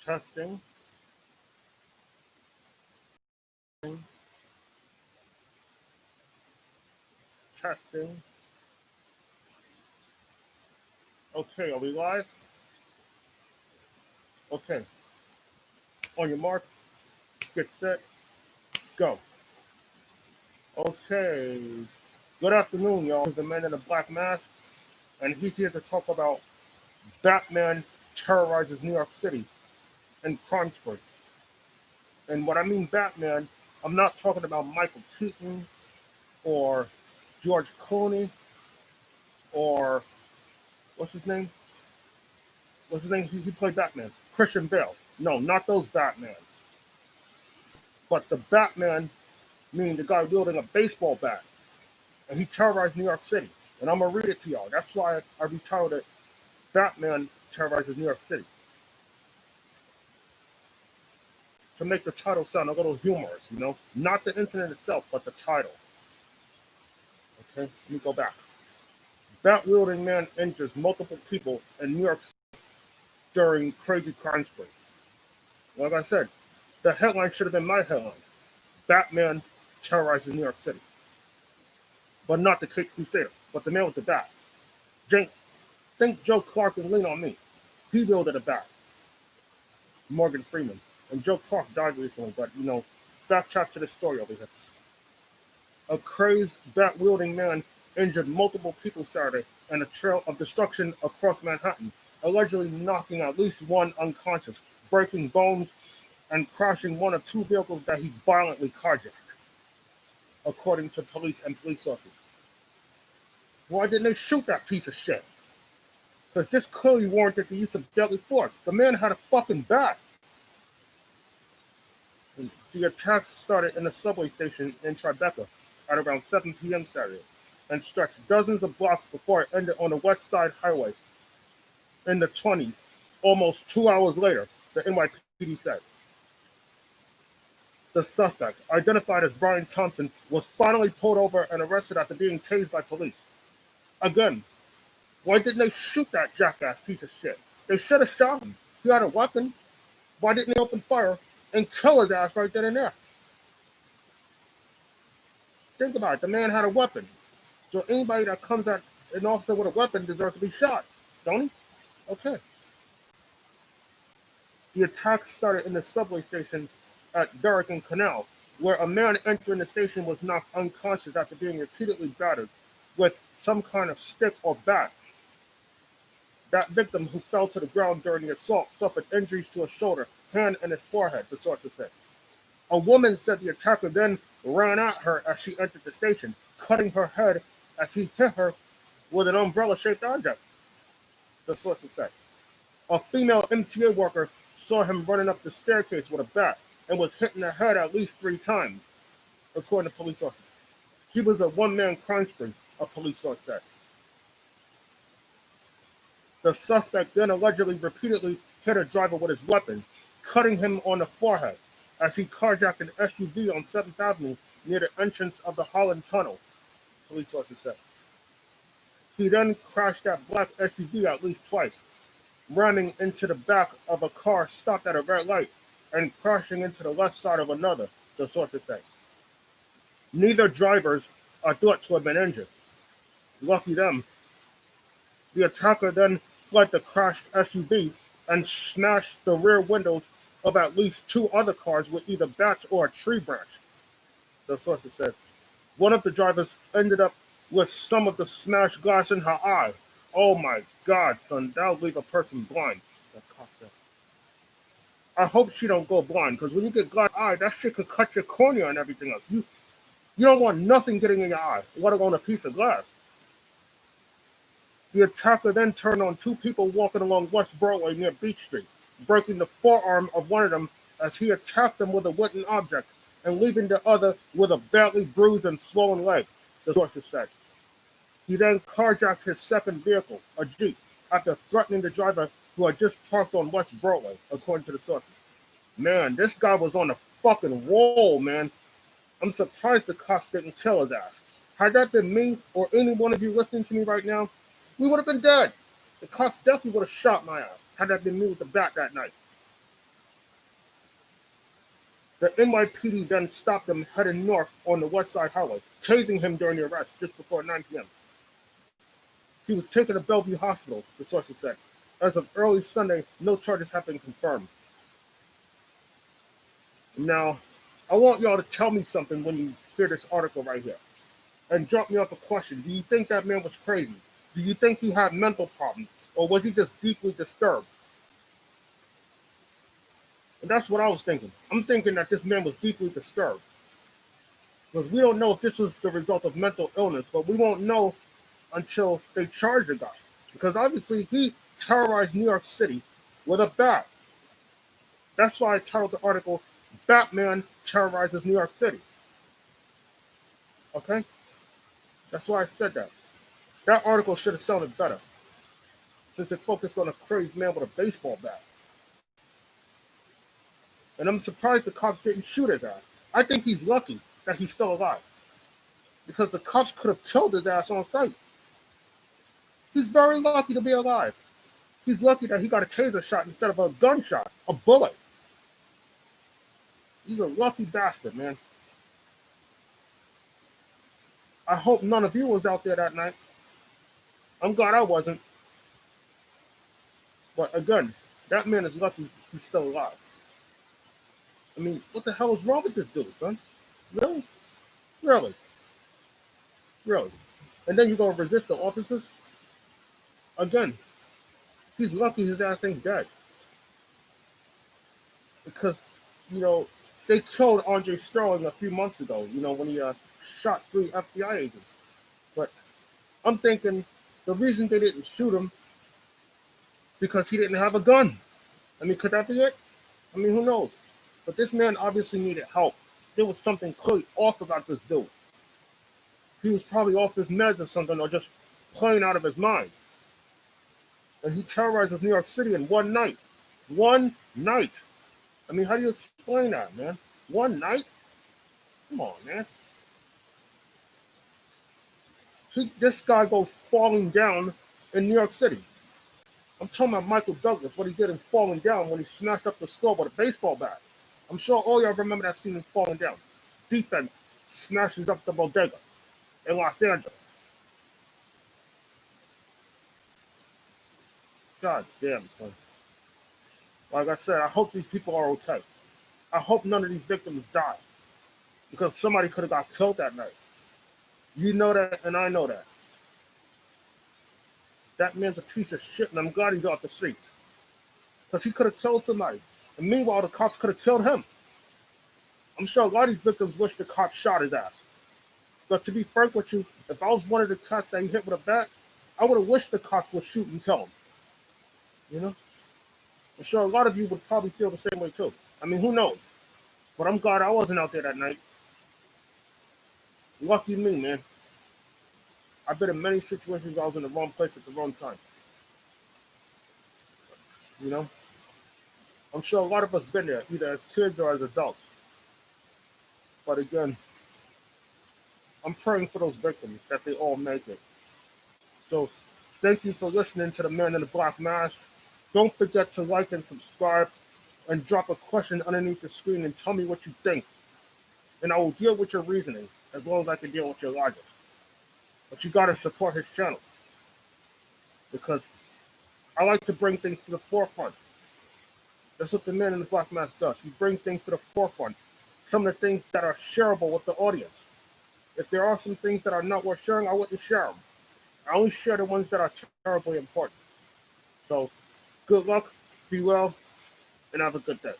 Testing. Testing. Okay, are we live? Okay. On your mark, get set, go. Okay. Good afternoon, y'all. This is the man in the black mask, and he's here to talk about Batman terrorizes New York City and crime spree. And what I mean Batman, I'm not talking about Michael Keaton or George Clooney or what's his name? What's his name? He played Batman. Christian Bale. No, not those Batmans. But the Batman, meaning the guy wielding a baseball bat, and he terrorized New York City. And I'm gonna read it to y'all. That's why I retitled it Batman Terrorizes New York City. To make the title sound a little humorous, Not the incident itself, but the title. Okay, let me go back. Bat wielding man injures multiple people in New York City during crazy crime spree. Like I said, the headline should have been my headline. Batman terrorizes New York City. But not the Cape Crusader, but the man with the bat. Think Joe Clark and lean on me. He wielded a bat. Morgan Freeman. And Joe Clark died recently, but, backtrack to the story over here. A crazed bat-wielding man injured multiple people Saturday in a trail of destruction across Manhattan, allegedly knocking at least one unconscious, breaking bones, and crashing one of two vehicles that he violently carjacked, according to police and police sources. Why didn't they shoot that piece of shit? Because this clearly warranted the use of deadly force. The man had a fucking bat. The attacks started in a subway station in Tribeca at around 7 p.m. Saturday and stretched dozens of blocks before it ended on the West Side Highway in the 20s, almost 2 hours later, the NYPD said. The suspect, identified as Brian Thompson, was finally pulled over and arrested after being tased by police. Again, why didn't they shoot that jackass piece of shit? They should have shot him. He had a weapon. Why didn't they open fire and kill his ass right then and there? Think about it. The man had a weapon. So anybody that comes at an officer with a weapon deserves to be shot, don't he? Okay. The attack started in the subway station at Carjacking Canal, where a man entering the station was knocked unconscious after being repeatedly battered with some kind of stick or bat. That victim, who fell to the ground during the assault, suffered injuries to his shoulder, hand, and his forehead, the sources said. A woman said the attacker then ran at her as she entered the station, cutting her head as he hit her with an umbrella-shaped object, the sources said. A female MTA worker saw him running up the staircase with a bat and was hit in the head at least 3 times, according to police sources. He was a one-man crime spree, a police source said. The suspect then allegedly repeatedly hit a driver with his weapon, cutting him on the forehead as he carjacked an SUV on 7th Avenue near the entrance of the Holland Tunnel, police sources said. He then crashed that black SUV at least twice, ramming into the back of a car stopped at a red light and crashing into the left side of another, the sources say. Neither drivers are thought to have been injured. Lucky them. The attacker then fled the crashed SUV and smashed the rear windows of at least 2 other cars with either bats or a tree branch, the sources said. One of the drivers ended up with some of the smashed glass in her eye. Oh my God, son, that'll leave a person blind. I hope she don't go blind, because when you get glass eye, that shit could cut your cornea and everything else. You don't want nothing getting in your eye, let alone a piece of glass. The attacker then turned on 2 people walking along West Broadway near Beach Street, breaking the forearm of one of them as he attacked them with a wooden object and leaving the other with a badly bruised and swollen leg, the sources said. He then carjacked his second vehicle, a Jeep, after threatening the driver who had just parked on West Broadway, according to the sources. Man, this guy was on a fucking roll, man. I'm surprised the cops didn't kill his ass. Had that been me or any one of you listening to me right now, we would have been dead. The cops definitely would have shot my ass had that been me with the bat that night. The NYPD then stopped him heading north on the West Side Highway, tasing him during the arrest just before 9 p.m. He was taken to Bellevue Hospital, the sources said. As of early Sunday, no charges have been confirmed. Now, I want y'all to tell me something when you hear this article right here. And drop me off a question. Do you think that man was crazy? Do you think he had mental problems? Or was he just deeply disturbed? And that's what I was thinking. I'm thinking that this man was deeply disturbed. Because we don't know if this was the result of mental illness, but we won't know until they charge the guy. Because obviously he terrorized New York City with a bat. That's why I titled the article, Batman Terrorizes New York City. Okay? That's why I said that. That article should have sounded better, since it focused on a crazed man with a baseball bat. And I'm surprised the cops didn't shoot his ass. I think he's lucky that he's still alive, because the cops could have killed his ass on sight. He's very lucky to be alive. He's lucky that he got a taser shot instead of a gunshot, a bullet. He's a lucky bastard, man. I hope none of you was out there that night. I'm glad I wasn't. But again, that man is lucky he's still alive. I mean, what the hell is wrong with this dude, son? Really? Really? Really? And then you're going to resist the officers? Again, he's lucky his ass ain't dead. Because, you know, they killed Andre Sterling a few months ago, you know, when he shot 3 FBI agents. But I'm thinking the reason they didn't shoot him because he didn't have a gun. I mean, could that be it? I mean, who knows? But this man obviously needed help. There was something clearly off about this dude. He was probably off his meds or something, or just playing out of his mind. And he terrorizes New York City in one night. One night. I mean, how do you explain that, man? One night? Come on, man. This guy goes falling down in New York City. I'm talking about Michael Douglas, what he did in falling down when he smashed up the store with a baseball bat. I'm sure all y'all remember that scene in Falling Down. Defense smashes up the bodega in Los Angeles. God damn, son. Like I said, I hope these people are okay. I hope none of these victims die, because somebody could have got killed that night. You know that, and I know that. That man's a piece of shit, and I'm glad he's off the streets. Because he could have killed somebody. And meanwhile, the cops could have killed him. I'm sure a lot of these victims wish the cops shot his ass. But to be frank with you, if I was one of the cops that he hit with a bat, I would have wished the cops would shoot and kill him. You know? I'm sure a lot of you would probably feel the same way too. I mean, who knows? But I'm glad I wasn't out there that night. Lucky me, man. I've been in many situations I was in the wrong place at the wrong time. You know? I'm sure a lot of us been there, either as kids or as adults. But again, I'm praying for those victims, that they all make it. So, thank you for listening to the Man in the Black Mask. Don't forget to like and subscribe, and drop a question underneath the screen and tell me what you think. And I will deal with your reasoning as long as I can deal with your logic. But you gotta support his channel, because I like to bring things to the forefront. That's what the Man in the Black Mask does. He brings things to the forefront. Some of the things that are shareable with the audience. If there are some things that are not worth sharing, I wouldn't share them. I only share the ones that are terribly important. So, good luck, be well, and have a good day.